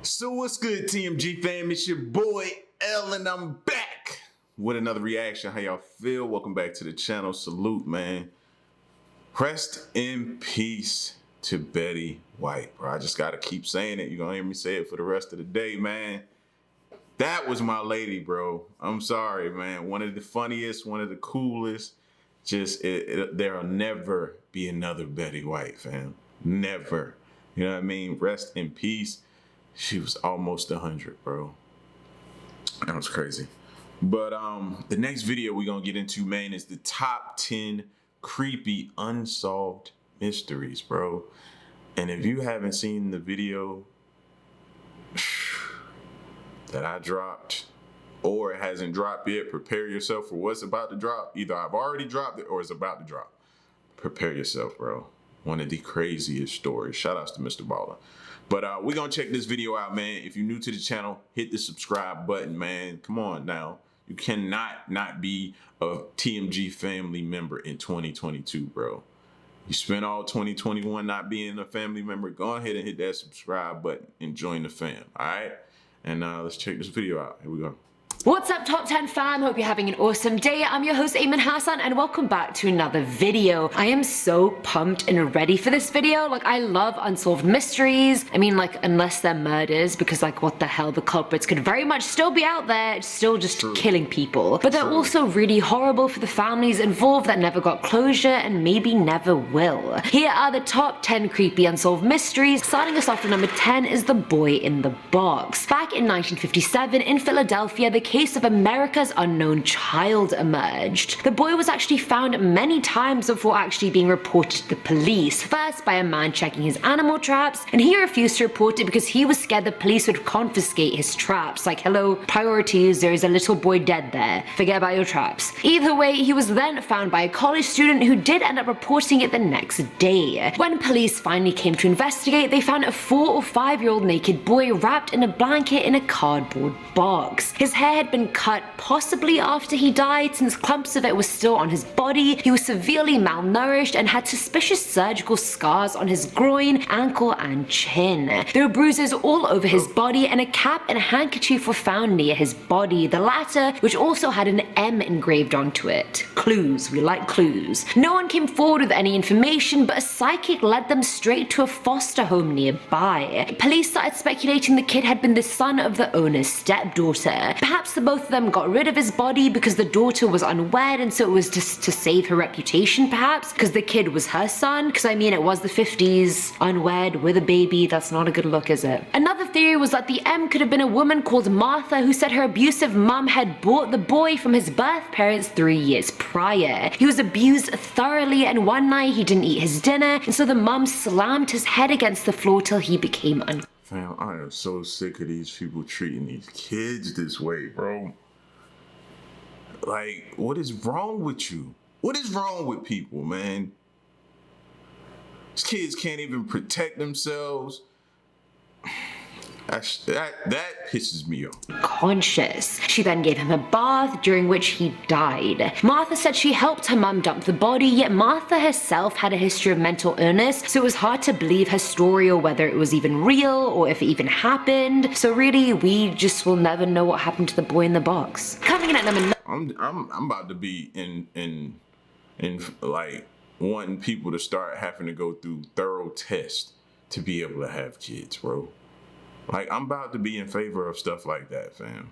So what's good, TMG fam? It's your boy L and I'm back with another reaction. How y'all feel? Welcome back to the channel. Salute, man. Rest in peace to Betty White, bro. I just gotta keep saying it. You're gonna hear me say it for the rest of the day, man. That was my lady, bro. I'm sorry, man. One of the funniest, one of the coolest. Just, there'll never be another Betty White, fam. Never. You know what I mean? Rest in peace. She was almost 100, bro. That was crazy. But the next video we're gonna get into, man, is the top 10 creepy unsolved mysteries, bro. And if you haven't seen the video that I dropped, or it hasn't dropped yet, prepare yourself for what's about to drop. Either I've already dropped it or it's about to drop. Prepare yourself, bro. One of the craziest stories. Shout outs to Mr. Baller. But we're going to check this video out, man. If you're new to the channel, hit the subscribe button, man. Come on now. You cannot not be a TMG family member in 2022, bro. You spent all 2021 not being a family member. Go ahead and hit that subscribe button and join the fam, all right? And let's check this video out. Here we go. What's up, Top 10 fam? Hope you're having an awesome day. I'm your host, Ayman Hassan, and welcome back to another video. I am so pumped and ready for this video. Like, I love unsolved mysteries. I mean, like, unless they're murders, because, like, what the hell, the culprits could very much still be out there, still just killing people. But they're also really horrible for the families involved that never got closure and maybe never will. Here are the top 10 creepy unsolved mysteries. Starting us off at number 10 is the boy in the box. Back in 1957, in Philadelphia, the case of America's unknown child emerged. The boy was actually found many times before actually being reported to the police. First by a man checking his animal traps, and he refused to report it because he was scared the police would confiscate his traps. Like, hello, priorities, there is a little boy dead there. Forget about your traps. Either way, he was then found by a college student who did end up reporting it the next day. When police finally came to investigate, they found a 4 or 5-year-old naked boy wrapped in a blanket in a cardboard box. His hair had been cut possibly after he died, since clumps of it were still on his body. He was severely malnourished and had suspicious surgical scars on his groin, ankle, and chin. There were bruises all over his body, and a cap and a handkerchief were found near his body, the latter which also had an M engraved onto it. Clues, we like clues. No one came forward with any information, but a psychic led them straight to a foster home nearby. Police started speculating the kid had been the son of the owner's stepdaughter. Perhaps the both of them got rid of his body because the daughter was unwed, and so it was just to save her reputation, perhaps, because the kid was her son. Because I mean, it was the 50s, unwed with a baby, that's not a good look, is it? Another theory was that the M could have been a woman called Martha who said her abusive mum had bought the boy from his birth parents 3 years prior. He was abused thoroughly, and one night he didn't eat his dinner, and so the mum slammed his head against the floor till he became unconscious. Fam, I am so sick of these people treating these kids this way, bro. Like, what is wrong with you? What is wrong with people, man? These kids can't even protect themselves. That pisses me off. She then gave him a bath, during which he died. Martha said she helped her mum dump the body, yet Martha herself had a history of mental illness, so it was hard to believe her story or whether it was even real or if it even happened. So really, we just will never know what happened to the boy in the box. Coming in at number 9. I'm about to be in like wanting people to start having to go through thorough tests to be able to have kids, bro. Like, I'm about to be in favor of stuff like that, fam.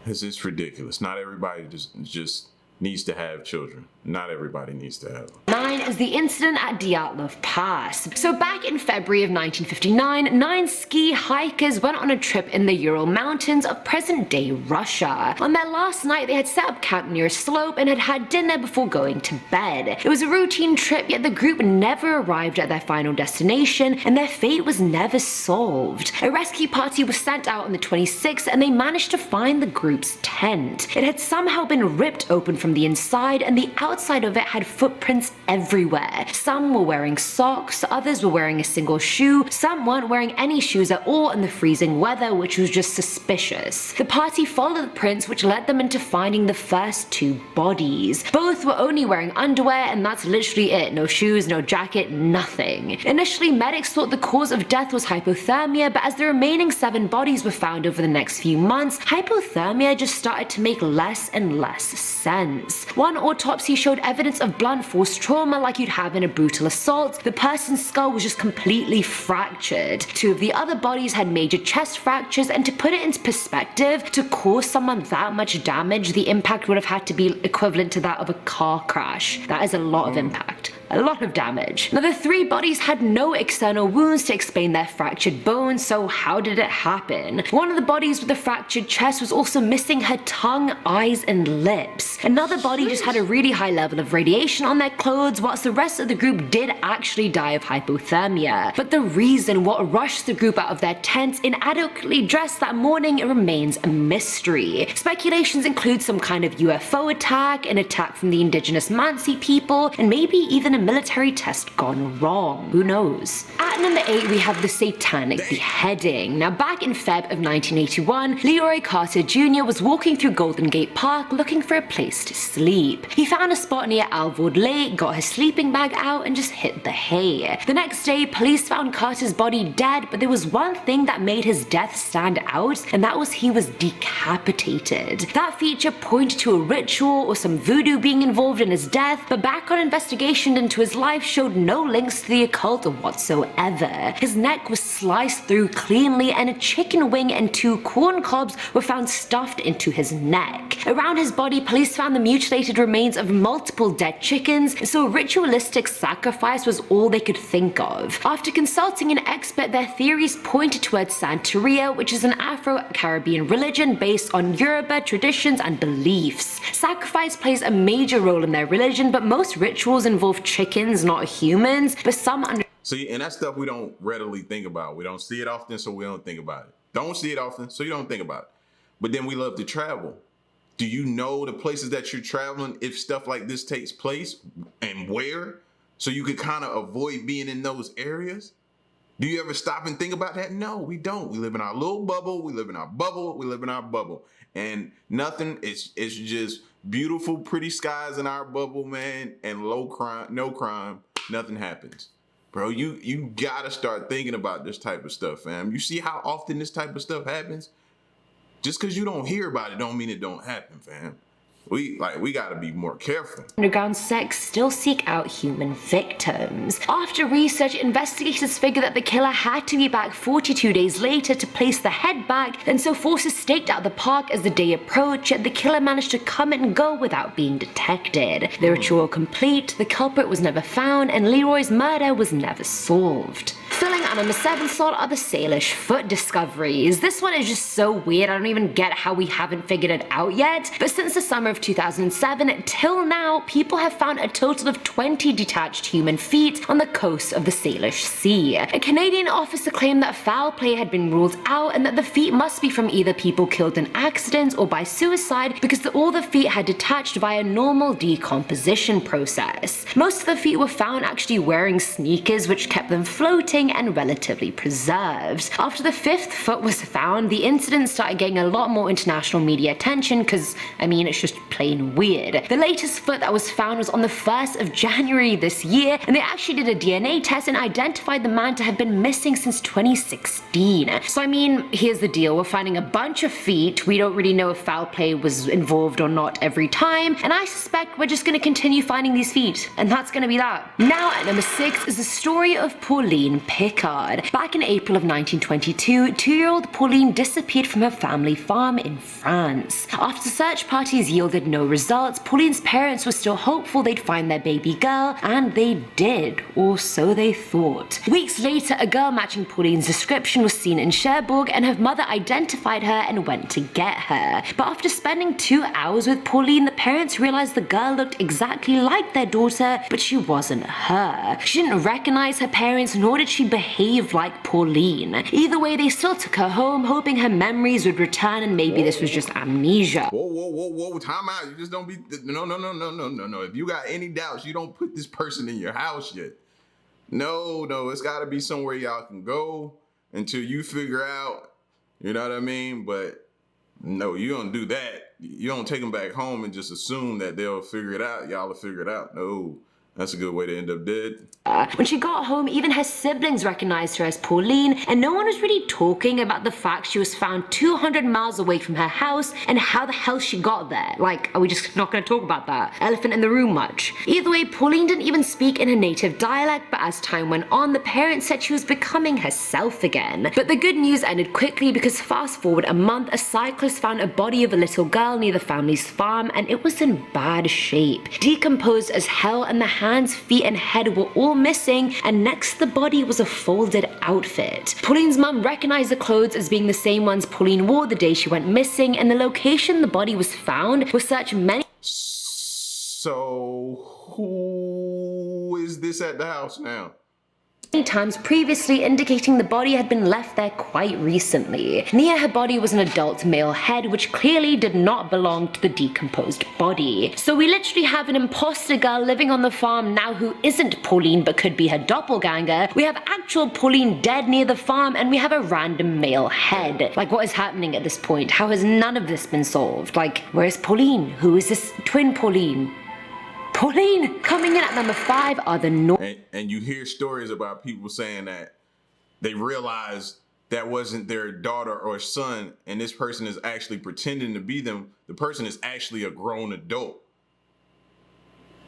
It's ridiculous. Not everybody just needs to have children. Not everybody needs to have them. 9 is the incident at Dyatlov Pass. So back in February of 1959, 9 ski hikers went on a trip in the Ural Mountains of present-day Russia. On their last night, they had set up camp near a slope and had had dinner before going to bed. It was a routine trip, yet the group never arrived at their final destination, and their fate was never solved. A rescue party was sent out on the 26th, and they managed to find the group's tent. It had somehow been ripped open from the inside, and the outside of it had footprints everywhere. Some were wearing socks, others were wearing a single shoe, some weren't wearing any shoes at all in the freezing weather, which was just suspicious. The party followed the prints, which led them into finding the first two bodies. Both were only wearing underwear, and that's literally it. No shoes, no jacket, nothing. Initially, medics thought the cause of death was hypothermia, but as the remaining 7 bodies were found over the next few months, hypothermia just started to make less and less sense. One autopsy showed evidence of blunt force trauma like you'd have in a brutal assault. The person's skull was just completely fractured. 2 of the other bodies had major chest fractures, and to put it into perspective, to cause someone that much damage, the impact would have had to be equivalent to that of a car crash. That is a lot of impact. A lot of damage. Now, the 3 bodies had no external wounds to explain their fractured bones, so how did it happen? One of the bodies with the fractured chest was also missing her tongue, eyes, and lips. Another body just had a really high level of radiation on their clothes, whilst the rest of the group did actually die of hypothermia. But the reason what rushed the group out of their tents inadequately dressed that morning remains a mystery. Speculations include some kind of UFO attack, an attack from the indigenous Mansi people, and maybe even a military test gone wrong. Who knows? At number 8, we have the Satanic Beheading. Now, back in Feb of 1981, Leroy Carter Jr. was walking through Golden Gate Park looking for a place to sleep. He found a spot near Alvord Lake, got his sleeping bag out, and just hit the hay. The next day, police found Carter's body dead, but there was one thing that made his death stand out, and that was he was decapitated. That feature pointed to a ritual or some voodoo being involved in his death, but background investigation into his life showed no links to the occult whatsoever. His neck was sliced through cleanly, and a chicken wing and 2 corn cobs were found stuffed into his neck. Around his body, police found the mutilated remains of multiple dead chickens, so a ritualistic sacrifice was all they could think of. After consulting an expert, their theories pointed towards Santeria, which is an Afro-Caribbean religion based on Yoruba traditions and beliefs. Sacrifice plays a major role in their religion, but most rituals involve chickens, not humans, but some See, and that's stuff we don't readily think about. We don't see it often, so we don't think about it. Don't see it often, so you don't think about it. But then we love to travel. Do you know the places that you're traveling if stuff like this takes place, and where? So you could kind of avoid being in those areas? Do you ever stop and think about that? No, we don't. We live in our little bubble. We live in our bubble. We live in our bubble. And nothing, it's just beautiful, pretty skies in our bubble, man, and low crime, no crime, nothing happens. Bro, you gotta start thinking about this type of stuff, fam. You see how often this type of stuff happens? Just because you don't hear about it don't mean it don't happen, fam. We gotta be more careful. Underground sects still seek out human victims. After research, investigators figured that the killer had to be back 42 days later to place the head back, and so forces staked out the park as the day approached, yet the killer managed to come and go without being detected. The ritual complete, the culprit was never found, and Leroy's murder was never solved. Filling at number 7 slot are the Salish foot discoveries. This one is just so weird, I don't even get how we haven't figured it out yet, but since the summer of 2007 till now, people have found a total of 20 detached human feet on the coast of the Salish Sea. A Canadian officer claimed that foul play had been ruled out and that the feet must be from either people killed in accidents or by suicide because all the feet had detached via normal decomposition process. Most of the feet were found actually wearing sneakers, which kept them floating and relatively preserved. After the 5th foot was found, the incident started getting a lot more international media attention because, I mean, it's just plain weird. The latest foot that was found was on the 1st of January this year, and they actually did a DNA test and identified the man to have been missing since 2016. So I mean, here's the deal, we're finding a bunch of feet, we don't really know if foul play was involved or not every time, and I suspect we're just gonna continue finding these feet, and that's gonna be that. Now at number 6 is the story of Pauline Piccard. Back in April of 1922, 2-year-old Pauline disappeared from her family farm in France. After search parties yielded no results, Pauline's parents were still hopeful they'd find their baby girl, and they did, or so they thought. Weeks later, a girl matching Pauline's description was seen in Cherbourg, and her mother identified her and went to get her. But after spending 2 hours with Pauline, the parents realized the girl looked exactly like their daughter, but she wasn't her. She didn't recognize her parents, nor did she she behaved like Pauline. Either way, they still took her home, hoping her memories would return and maybe this was just amnesia. Whoa, time out. You just don't be, no. If you got any doubts, you don't put this person in your house yet. No, it's gotta be somewhere y'all can go until you figure out, you know what I mean? But no, you don't do that. You don't take them back home and just assume that they'll figure it out. Y'all will figure it out. No, that's a good way to end up dead. When she got home, even her siblings recognized her as Pauline, and no one was really talking about the fact she was found 200 miles away from her house and how the hell she got there. Like, are we just not gonna talk about that? Elephant in the room much. Either way, Pauline didn't even speak in her native dialect, but as time went on, the parents said she was becoming herself again. But the good news ended quickly because fast forward a month, a cyclist found a body of a little girl near the family's farm, and it was in bad shape. Decomposed as hell, and the hands, feet, and head were all missing, and next to the body was a folded outfit. Pauline's mum recognized the clothes as being the same ones Pauline wore the day she went missing, and the location the body was found was searched many who is this at the house now? times previously, indicating the body had been left there quite recently. Near her body was an adult male head, which clearly did not belong to the decomposed body. So we literally have an imposter girl living on the farm now who isn't Pauline but could be her doppelganger. We have actual Pauline dead near the farm, and we have a random male head. Like, what is happening at this point? How has none of this been solved? Like, where's Pauline? Who is this twin Pauline? Pauline! Coming in at number 5 are the And you hear stories about people saying that they realized that wasn't their daughter or son, and this person is actually pretending to be them. The person is actually a grown adult.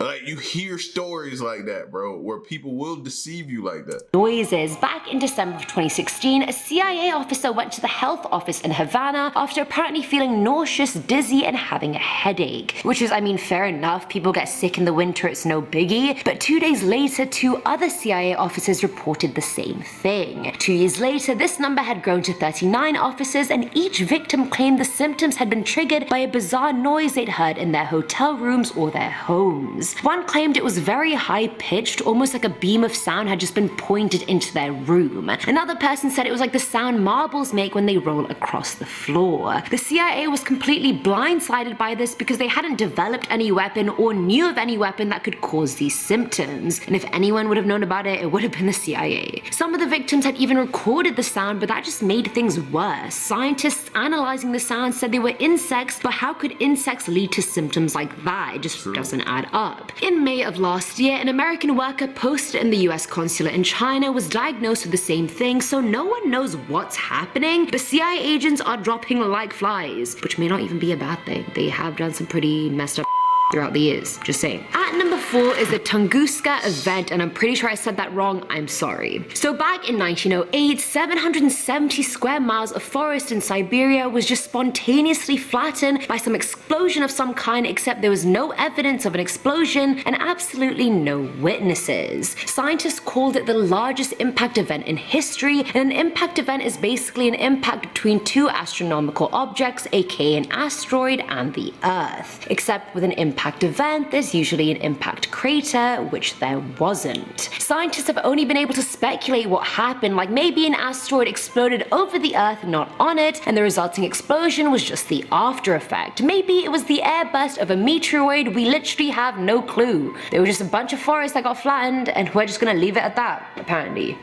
Like, you hear stories like that, bro, where people will deceive you like that. noises. Back in December of 2016, a CIA officer went to the health office in Havana after apparently feeling nauseous, dizzy, and having a headache. Which is, I mean, fair enough. People get sick in the winter, it's no biggie. But 2 days later, 2 other CIA officers reported the same thing. 2 years later, this number had grown to 39 officers, and each victim claimed the symptoms had been triggered by a bizarre noise they'd heard in their hotel rooms or their homes. One claimed it was very high-pitched, almost like a beam of sound had just been pointed into their room. Another person said it was like the sound marbles make when they roll across the floor. The CIA was completely blindsided by this because they hadn't developed any weapon or knew of any weapon that could cause these symptoms. And if anyone would have known about it, it would have been the CIA. Some of the victims had even recorded the sound, but that just made things worse. Scientists analyzing the sound said they were insects, but how could insects lead to symptoms like that? It just doesn't add up. In May of last year, an American worker posted in the US consulate in China was diagnosed with the same thing, so no one knows what's happening, but CIA agents are dropping like flies, which may not even be a bad thing. They have done some pretty messed up throughout the years, just saying. At number 4 is the Tunguska Event, and I'm pretty sure I said that wrong, I'm sorry. So back in 1908, 770 square miles of forest in Siberia was just spontaneously flattened by some explosion of some kind, except there was no evidence of an explosion and absolutely no witnesses. Scientists called it the largest impact event in history, and an impact event is basically an impact between 2 astronomical objects, aka an asteroid and the Earth. Except with an impact event, there's usually an impact crater, which there wasn't. Scientists have only been able to speculate what happened, like maybe an asteroid exploded over the Earth, not on it, and the resulting explosion was just the after effect. Maybe it was the airburst of a meteoroid, we literally have no clue. There were just a bunch of forests that got flattened, and we're just gonna leave it at that, apparently.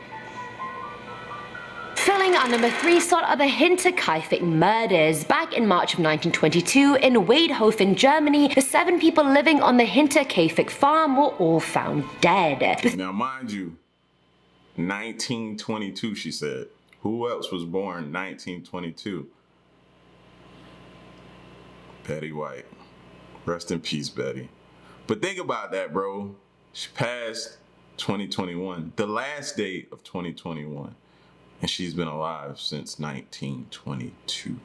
Filling our number 3 slot are the Kaif murders. Back in March of 1922, in Weidhofen, Germany, the 7 people living on the Kaif farm were all found dead. Now, mind you, 1922, she said. Who else was born 1922? Betty White. Rest in peace, Betty. But think about that, bro. She passed 2021, the last day of 2021. And she's been alive since 1922.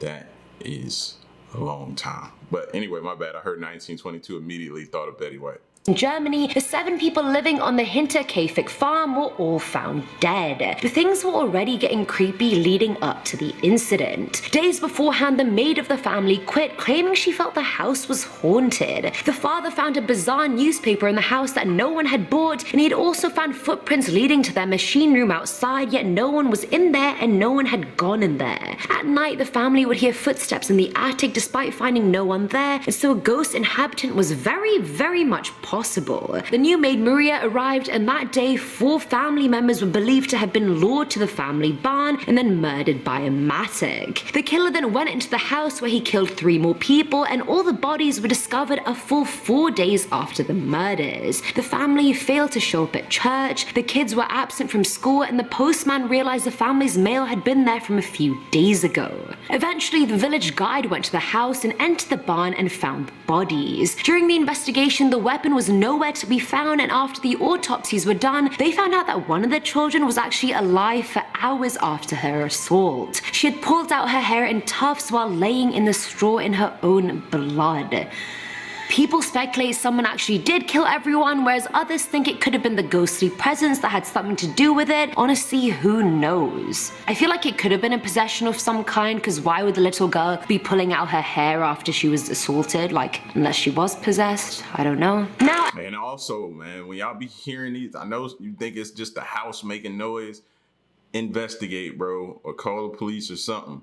That is a long time. But anyway, my bad. I heard 1922, immediately thought of Betty White. In Germany, the 7 people living on the Hinterkaifeck farm were all found dead. But things were already getting creepy leading up to the incident. Days beforehand, the maid of the family quit, claiming she felt the house was haunted. The father found a bizarre newspaper in the house that no one had bought, and he had also found footprints leading to their machine room outside, yet no one was in there and no one had gone in there. At night, the family would hear footsteps in the attic despite finding no one there, and so a ghost inhabitant was very much possible. The new maid Maria arrived, and that day 4 family members were believed to have been lured to the family barn and then murdered by a mattock. The killer then went into the house where he killed 3 more people, and all the bodies were discovered a full 4 days after the murders. The family failed to show up at church, the kids were absent from school, and the postman realized the family's mail had been there from a few days ago. Eventually, the village guide went to the house and entered the barn and found bodies. During the investigation, the weapon was nowhere to be found, and after the autopsies were done, they found out that one of the children was actually alive for hours after her assault. She had pulled out her hair in tufts while laying in the straw in her own blood. People speculate someone actually did kill everyone, whereas others think it could have been the ghostly presence that had something to do with it. Honestly, who knows? I feel like it could have been a possession of some kind, because why would the little girl be pulling out her hair after she was assaulted? Like, unless she was possessed? I don't know. Now, and also, man, when y'all be hearing these, I know you think it's just the house making noise. Investigate, bro, or call the police or something,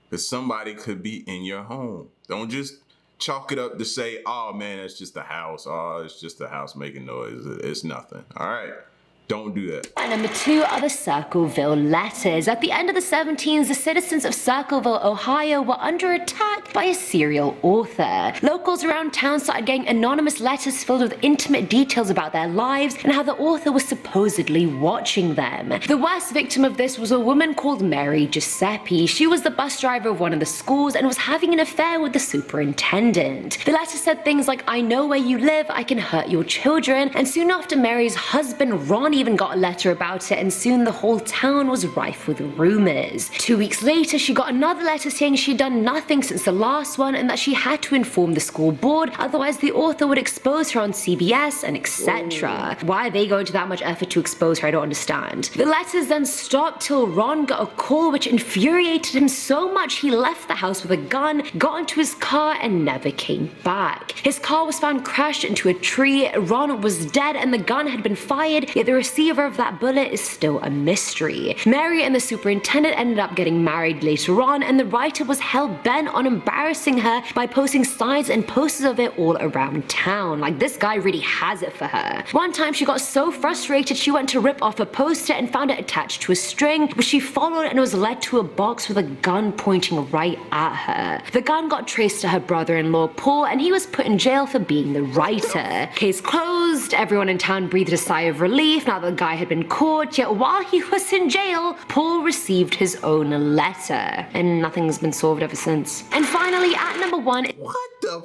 because somebody could be in your home. Don't just chalk it up to say, oh man, it's just the house. Oh, it's just the house making noise. It's nothing. All right. Don't do that. And number 2 are the Circleville Letters. At the end of the 1700s, the citizens of Circleville, Ohio were under attack by a serial author. Locals around town started getting anonymous letters filled with intimate details about their lives and how the author was supposedly watching them. The worst victim of this was a woman called Mary Giuseppe. She was the bus driver of one of the schools and was having an affair with the superintendent. The letter said things like, "I know where you live, I can hurt your children," and soon after, Mary's husband Ron even got a letter about it, and soon the whole town was rife with rumors. 2 weeks later, she got another letter saying she'd done nothing since the last one and that she had to inform the school board, otherwise the author would expose her on CBS and etc. Why are they going to that much effort to expose her? I don't understand. The letters then stopped till Ron got a call which infuriated him so much he left the house with a gun, got into his car and never came back. His car was found crashed into a tree, Ron was dead and the gun had been fired, yet the receiver of that bullet is still a mystery. Mary and the superintendent ended up getting married later on, and the writer was hell-bent on embarrassing her by posting signs and posters of it all around town. Like, this guy really has it for her. One time she got so frustrated she went to rip off a poster and found it attached to a string, which she followed and was led to a box with a gun pointing right at her. The gun got traced to her brother-in-law Paul, and he was put in jail for being the writer. Case closed, everyone in town breathed a sigh of relief now that the guy had been caught, yet while he was in jail, Paul received his own letter, and nothing's been solved ever since. And finally, at number 1, What the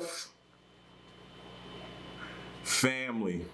family.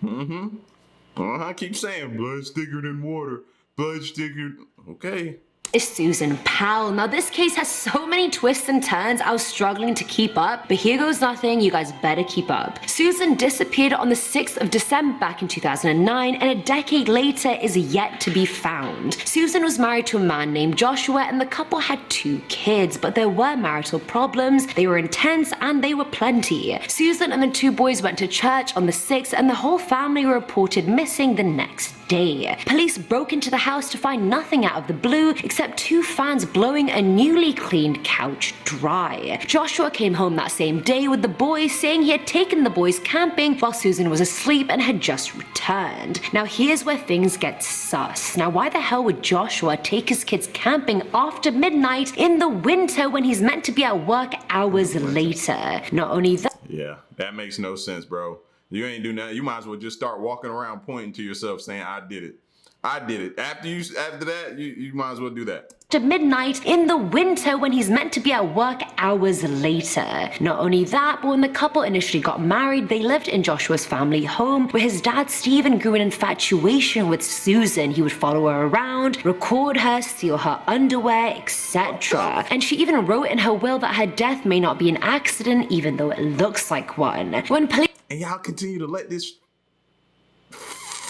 I keep saying blood thicker than water. Blood thicker. Okay. is Susan Powell. Now this case has so many twists and turns, I was struggling to keep up, but here goes nothing, you guys better keep up. Susan disappeared on the 6th of December back in 2009, and a decade later is yet to be found. Susan was married to a man named Joshua, and the couple had 2 kids, but there were marital problems, they were intense, and they were plenty. Susan and the 2 boys went to church on the 6th, and the whole family were reported missing the next day. Police broke into the house to find nothing out of the blue except 2 fans blowing a newly cleaned couch dry. Joshua came home that same day with the boys, saying he had taken the boys camping while Susan was asleep and had just returned. Now here's where things get sus. Now why the hell would Joshua take his kids camping after midnight in the winter when he's meant to be at work hours later? Not only that, Yeah, that makes no sense, bro. You ain't do nothing. You might as well just start walking around pointing to yourself saying, I did it. I did it. After that, you might as well do that. to midnight in the winter when he's meant to be at work hours later. Not only that, but when the couple initially got married, they lived in Joshua's family home, where his dad Stephen grew an infatuation with Susan. He would follow her around, record her, steal her underwear, etc. And she even wrote in her will that her death may not be an accident, even though it looks like one. When police And y'all continue to let this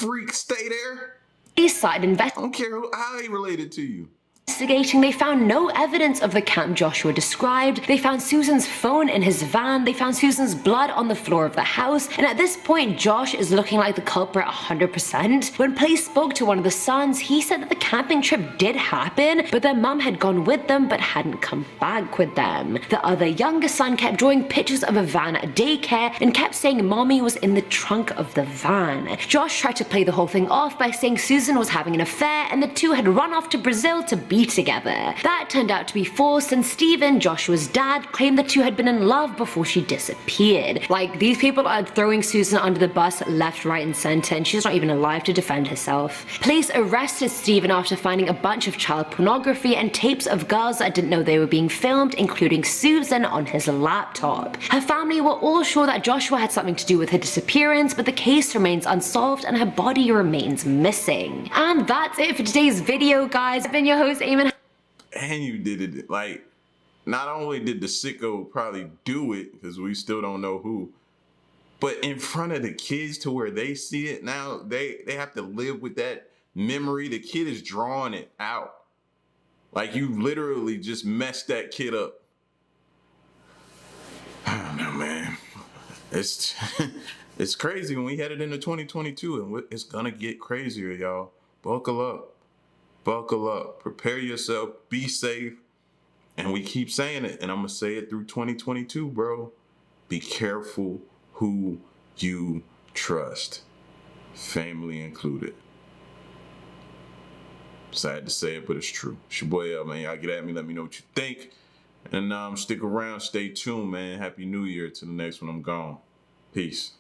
freak stay there. Police started I don't care how he related to you. investigating. They found no evidence of the camp Joshua described. They found Susan's phone in his van. They found Susan's blood on the floor of the house. And at this point, Josh is looking like the culprit 100%. When police spoke to one of the sons, he said that the camping trip did happen, but their mum had gone with them but hadn't come back with them. The other younger son kept drawing pictures of a van at daycare and kept saying mommy was in the trunk of the van. Josh tried to play the whole thing off by saying Susan was having an affair and the two had run off to Brazil to be together. That turned out to be false, and Stephen, Joshua's dad, claimed the two had been in love before she disappeared. Like, these people are throwing Susan under the bus left, right, and center, and she's not even alive to defend herself. Police arrested Stephen after finding a bunch of child pornography and tapes of girls that didn't know they were being filmed, including Susan, on his laptop. Her family were all sure that Joshua had something to do with her disappearance, but the case remains unsolved and her body remains missing. And that's it for today's video, guys. I've been your host, Eamon. And you did it. Like, not only did the sicko probably do it, because we still don't know who, but in front of the kids to where they see it now, they have to live with that memory. The kid is drawing it out. Like, you literally just messed that kid up. I don't know, man. It's it's crazy when we headed into 2022, and it's gonna get crazier, y'all. Buckle up. Buckle up, prepare yourself, be safe, and we keep saying it, and I'm gonna say it through 2022, bro. Be careful who you trust, family included. Sad to say it, but it's true. It's your boy L, man. Y'all get at me, let me know what you think, and stick around, stay tuned, man. Happy New Year. To the next one, I'm gone. Peace.